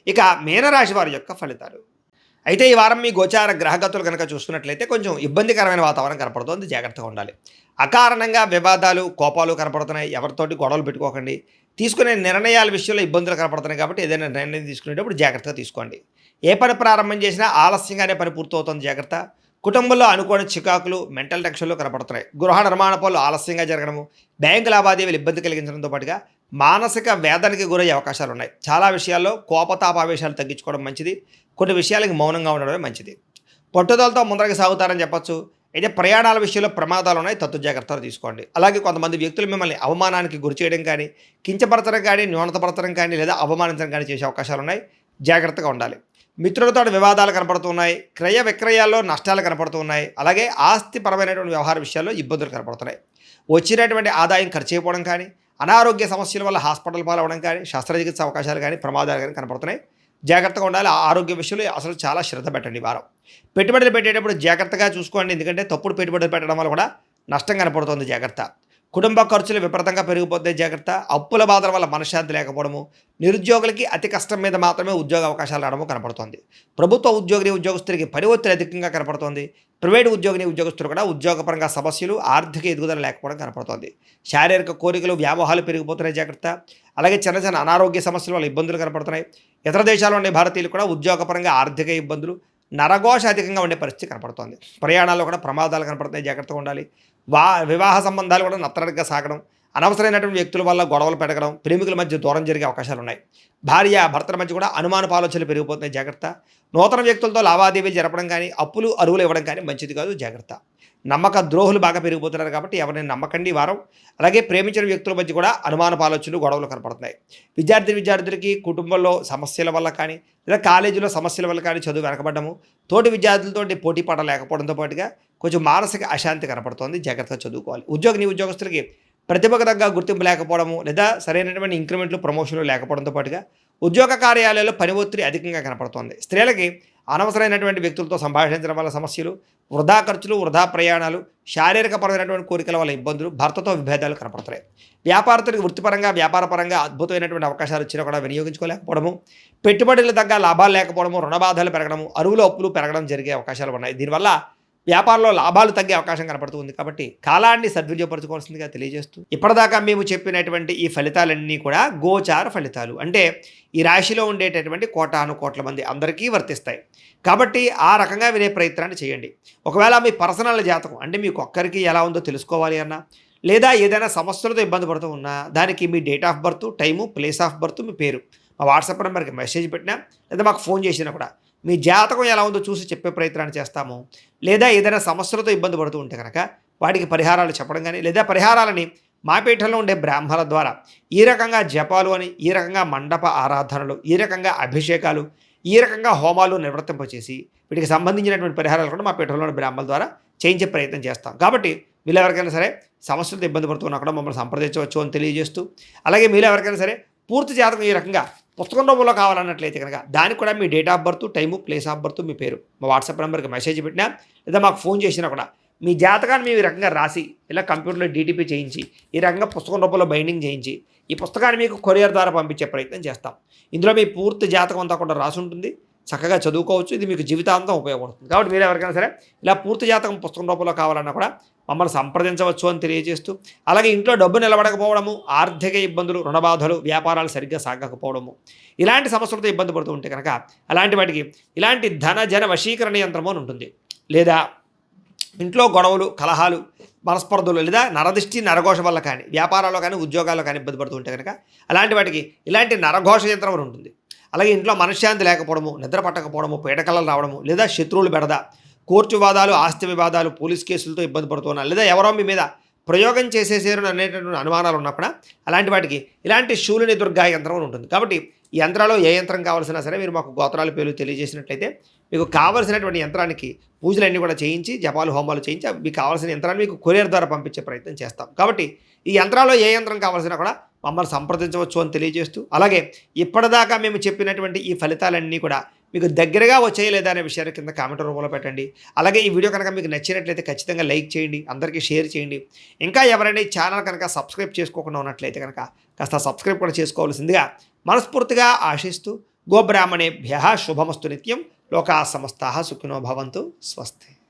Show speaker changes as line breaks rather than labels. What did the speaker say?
ఇక మీనరాశి వారి యొక్క ఫలితాలు. అయితే ఈ వారం మీ గోచార గ్రహగతులు కనుక చూసుకున్నట్లయితే కొంచెం ఇబ్బందికరమైన వాతావరణం కనపడుతోంది. జాగ్రత్తగా ఉండాలి. అకారణంగా వివాదాలు, కోపాలు కనపడుతున్నాయి. ఎవరితోటి గొడవలు పెట్టుకోకండి. తీసుకునే నిర్ణయాల విషయంలో ఇబ్బందులు కనపడుతున్నాయి కాబట్టి ఏదైనా నిర్ణయం తీసుకునేటప్పుడు జాగ్రత్తగా తీసుకోండి. ఏ పని ప్రారంభం చేసినా ఆలస్యంగానే పని పూర్తవుతుంది. జాగ్రత్త. కుటుంబంలో అనుకోని చికాకులు, మెంటల్ టెన్షన్లు కనపడుతున్నాయి. గృహ నిర్మాణ పనులు ఆలస్యంగా జరగడము, బ్యాంకు లావాదేవీలు ఇబ్బంది కలిగించడంతో పాటుగా మానసిక వేదనకి గురయ్యే అవకాశాలు ఉన్నాయి. చాలా విషయాల్లో కోపతాపావేశాలు తగ్గించుకోవడం మంచిది. కొన్ని విషయాలకి మౌనంగా ఉండడమే మంచిది. పట్టుదలతో ముందరకు సాగుతారని చెప్పొచ్చు. అయితే ప్రయాణాల విషయంలో ప్రమాదాలు ఉన్నాయి. తత్తు జాగ్రత్తలు తీసుకోండి. అలాగే కొంతమంది వ్యక్తులు మిమ్మల్ని అవమానానికి గురి చేయడం కానీ, కించపరచడం కానీ, న్యూనతపరచడం కానీ లేదా అవమానించడం కానీ చేసే అవకాశాలు ఉన్నాయి. జాగ్రత్తగా ఉండాలి. మిత్రులతో వివాదాలు కనపడుతున్నాయి. క్రయ విక్రయాల్లో నష్టాలు కనపడుతున్నాయి. అలాగే ఆస్తిపరమైనటువంటి వ్యవహార విషయాల్లో ఇబ్బందులు కనపడుతున్నాయి. వచ్చినటువంటి ఆదాయం ఖర్చు అయిపోవడం కానీ, అనారోగ్య సమస్యల వల్ల హాస్పిటల్ పాలవడం కానీ, శస్త్రచికిత్స అవకాశాలు కానీ, ప్రమాదాలు కానీ కనపడుతున్నాయి. జాగ్రత్తగా ఉండాలి. ఆరోగ్య విషయంలో అసలు చాలా శ్రద్ధ పెట్టండి ఈ వారం. పెట్టుబడులు పెట్టేటప్పుడు జాగ్రత్తగా చూసుకోండి. ఎందుకంటే తప్పుడు పెట్టుబడులు పెట్టడం వల్ల కూడా నష్టం కనపడుతుంది. జాగ్రత్త. కుటుంబ ఖర్చులు విపరీతంగా పెరిగిపోతే జాగ్రత్త. అప్పుల బాధల వల్ల మనశ్శాంతి లేకపోవడము, నిరుద్యోగులకి అతి కష్టం మీద మాత్రమే ఉద్యోగ అవకాశాలు రావడము కనపడుతోంది. ప్రభుత్వ ఉద్యోగస్తులకి పని ఒత్తిడి అధికంగా కనపడుతోంది. ప్రైవేటు ఉద్యోగస్తులు కూడా ఉద్యోగపరంగా సమస్యలు, ఆర్థిక ఎదుగుదల లేకపోవడం కనపడుతోంది. శారీరక కోరికలు, వ్యామోహాలు పెరిగిపోతున్నాయి. జాగ్రత్త. అలాగే చిన్న చిన్న అనారోగ్య సమస్యల వల్ల ఇబ్బందులు కనపడుతున్నాయి. ఇతర దేశాల్లో ఉండే భారతీయులు కూడా ఉద్యోగపరంగా ఆర్థిక ఇబ్బందులు, నరఘోష అధికంగా ఉండే పరిస్థితి కనపడుతోంది. ప్రయాణాల్లో కూడా ప్రమాదాలు కనపడుతున్నాయి. జాగ్రత్తగా ఉండాలి. వివాహ సంబంధాలు కూడా నత్తనడకగా సాగడం, అనవసరమైనటువంటి వ్యక్తుల వల్ల గొడవలు పెట్టడం, ప్రేమికుల మధ్య దూరం జరిగే అవకాశాలు ఉన్నాయి. భార్య భర్తల మధ్య కూడా అనుమానపు ఆలోచనలు పెరిగిపోతున్నాయి. జాగ్రత్త. నూతన వ్యక్తులతో లావాదేవీలు జరపడం కానీ, అప్పులు అరువులు ఇవ్వడం కానీ మంచిది కాదు. జాగ్రత్త. నమ్మక ద్రోహులు బాగా పెరిగిపోతున్నారు కాబట్టి ఎవరిని నమ్మకండి ఈ వారం. అలాగే ప్రేమించిన వ్యక్తుల మధ్య కూడా అనుమానపు ఆలోచనలు, గొడవలు కనపడుతున్నాయి. విద్యార్థులకి కుటుంబంలో సమస్యల వల్ల కానీ, లేదా కాలేజీలో సమస్యల వల్ల కానీ చదువు వెనకబడ్డము, తోటి విద్యార్థులతో పోటీ పడ లేకపోవడంతో పాటుగా కొంచెం మానసిక అశాంతి కనపడుతోంది. జాగ్రత్తగా చదువుకోవాలి. ఉద్యోగస్తులకి ప్రతిభకు తగ్గ గుర్తింపు లేకపోవడము, లేదా సరైనటువంటి ఇంక్రిమెంట్లు, ప్రమోషన్లు లేకపోవడంతో పాటుగా ఉద్యోగ కార్యాలయాల్లో పని ఒత్తిడి అధికంగా కనపడుతోంది. స్త్రీలకి అనవసరమైనటువంటి వ్యక్తులతో సంభాషించడం వల్ల సమస్యలు, వృధా ఖర్చులు, వృధా ప్రయాణాలు, శారీరకపరమైనటువంటి కోరికల వల్ల ఇబ్బందులు, భర్తతో విభేదాలు కనపడుతున్నాయి. వ్యాపారస్తులకు వృత్తిపరంగా, వ్యాపారపరంగా అద్భుతమైనటువంటి అవకాశాలు వచ్చినా కూడా వినియోగించుకోలేకపోవడము, పెట్టుబడులు తగ్గ లాభాలు లేకపోవడము, రుణ బాధలు పెరగడము, అరువులు అప్పులు పెరగడం జరిగే అవకాశాలు ఉన్నాయి. దీనివల్ల వ్యాపారంలో లాభాలు తగ్గే అవకాశం కనపడుతుంది. కాబట్టి కాలాన్ని సద్వినియోగపరచుకోవాల్సిందిగా తెలియజేస్తూ, ఇప్పటిదాకా మేము చెప్పినటువంటి ఈ ఫలితాలన్నీ కూడా గోచార ఫలితాలు, అంటే ఈ రాశిలో ఉండేటటువంటి కోటాను కోట్ల మంది అందరికీ వర్తిస్తాయి. కాబట్టి ఆ రకంగా వినే ప్రయత్నాన్ని చేయండి. ఒకవేళ మీ పర్సనల్ జాతకం అంటే మీకు ఒక్కరికి ఎలా ఉందో తెలుసుకోవాలి అన్నా, లేదా ఏదైనా సమస్యలతో ఇబ్బంది పడుతూ ఉన్నా, దానికి మీ date of birth, time, place of birth, మీ పేరు మా వాట్సాప్ నెంబర్కి మెసేజ్ పెట్టినా, లేదా మాకు ఫోన్ చేసినా కూడా మీ జాతకం ఎలా ఉందో చూసి చెప్పే ప్రయత్నాన్ని చేస్తాము. లేదా ఏదైనా సమస్యలతో ఇబ్బంది పడుతూ ఉంటే కనుక వాటికి పరిహారాలు చెప్పడం కానీ, లేదా పరిహారాలని మా పీఠంలో ఉండే బ్రాహ్మణుల ద్వారా ఈ రకంగా జపాలు అని, ఈ రకంగా మండప ఆరాధనలు, ఈ రకంగా అభిషేకాలు, ఈ రకంగా హోమాలు నిర్వర్తింపచేసి వీటికి సంబంధించినటువంటి పరిహారాలు కూడా మా పీఠంలోని బ్రాహ్మణుల ద్వారా చేయించే ప్రయత్నం చేస్తాం. కాబట్టి మీరు ఎవరికైనా సరే సమస్యలతో ఇబ్బంది పడుతున్నా కూడా మమ్మల్ని సంప్రదించవచ్చు అని తెలియజేస్తూ, అలాగే మీరు ఎవరికైనా సరే పూర్తి జాతకం ఈ రకంగా పుస్తకం రూపంలో కావాలన్నట్లయితే కనుక దానికి కూడా మీ date of birth, time, place of birth, మీ పేరు మా వాట్సాప్ నెంబర్కి మెసేజ్ పెట్టినా, లేదా మాకు ఫోన్ చేసినా కూడా మీ జాతకాన్ని మేము ఈ రకంగా రాసి ఇలా కంప్యూటర్లో డీటీపీ చేయించి ఈ రకంగా పుస్తకం రూపంలో బైండింగ్ చేయించి ఈ పుస్తకాన్ని మీకు కొరియర్ ద్వారా పంపించే ప్రయత్నం చేస్తాం. ఇందులో మీ పూర్తి జాతకం అంతా కూడా రాసి ఉంటుంది. చక్కగా చదువుకోవచ్చు. ఇది మీకు జీవితాంతం ఉపయోగపడుతుంది. కాబట్టి మీరు ఎవరికైనా సరే ఇలా పూర్తి జాతకం పుస్తకం రూపంలో కావాలన్నా కూడా మమ్మల్ని సంప్రదించవచ్చు అని తెలియజేస్తూ, అలాగే ఇంట్లో డబ్బు నిలబడకపోవడము, ఆర్థిక ఇబ్బందులు, రుణబాధలు, వ్యాపారాలు సరిగ్గా సాగకపోవడము, ఇలాంటి సమస్యలతో ఇబ్బంది పడుతూ ఉంటే కనుక అలాంటి వాటికి ఇలాంటి జన వశీకరణ యంత్రము అని ఉంటుంది. లేదా ఇంట్లో గొడవలు, కలహాలు, మనస్పర్ధలు, లేదా నరదిష్టి, నరఘోష వల్ల కానీ, వ్యాపారాల్లో కానీ, ఉద్యోగాల్లో కానీ ఇబ్బంది పడుతూ ఉంటే కనుక అలాంటి వాటికి ఇలాంటి నరఘోష యంత్రం అని ఉంటుంది. అలాగే ఇంట్లో మనశ్శాంతి లేకపోవడము, నిద్ర పట్టకపోవడము, పీడకలలు రావడము, లేదా శత్రువులు బెడద, కోర్టు వివాదాలు, ఆస్తి వివాదాలు, పోలీస్ కేసులతో ఇబ్బంది పడుతున్నారు, లేదా ఎవరో మీ మీద ప్రయోగం చేసేసారు అనేటటువంటి అనుమానాలు ఉన్నా కూడా అలాంటి వాటికి ఇలాంటి శూలిని దుర్గా యంత్రం అని ఉంటుంది. కాబట్టి ఈ యంత్రాల్లో ఏ యంత్రం కావాల్సినా సరే మీరు మాకు గోత్రాల పేర్లు తెలియజేసినట్లయితే మీకు కావాల్సినటువంటి యంత్రానికి పూజలన్నీ కూడా చేయించి, జపాలు, హోమాలు చేయించి మీకు కావాల్సిన యంత్రాన్ని మీకు కొరియర్ ద్వారా పంపించే ప్రయత్నం చేస్తాం. కాబట్టి ఈ యంత్రాల్లో ఏ యంత్రం కావాల్సినా కూడా మమ్మల్ని సంప్రదించవచ్చు అని తెలియజేస్తూ, అలాగే ఇప్పటిదాకా మేము చెప్పినటువంటి ఈ ఫలితాలన్నీ కూడా మీకు దగ్గరగా వచ్చేయలేదా అనే విషయాన్ని కింద కామెంట్ రూపంలో పెట్టండి. అలాగే ఈ వీడియో కనుక మీకు నచ్చినట్లయితే ఖచ్చితంగా లైక్ చేయండి, అందరికీ షేర్ చేయండి. ఇంకా ఎవరైనా ఈ ఛానల్ కనుక సబ్స్క్రైబ్ చేసుకోకుండా ఉన్నట్లయితే కనుక కాస్త సబ్స్క్రైబ్ కూడా చేసుకోవాల్సిందిగా మనస్ఫూర్తిగా ఆశిస్తూ, గోబ్రాహ్మణేభ్య శుభమస్తు నిత్యం. లోకా సమస్తాః సుఖినో భవంతు. స్వస్తి.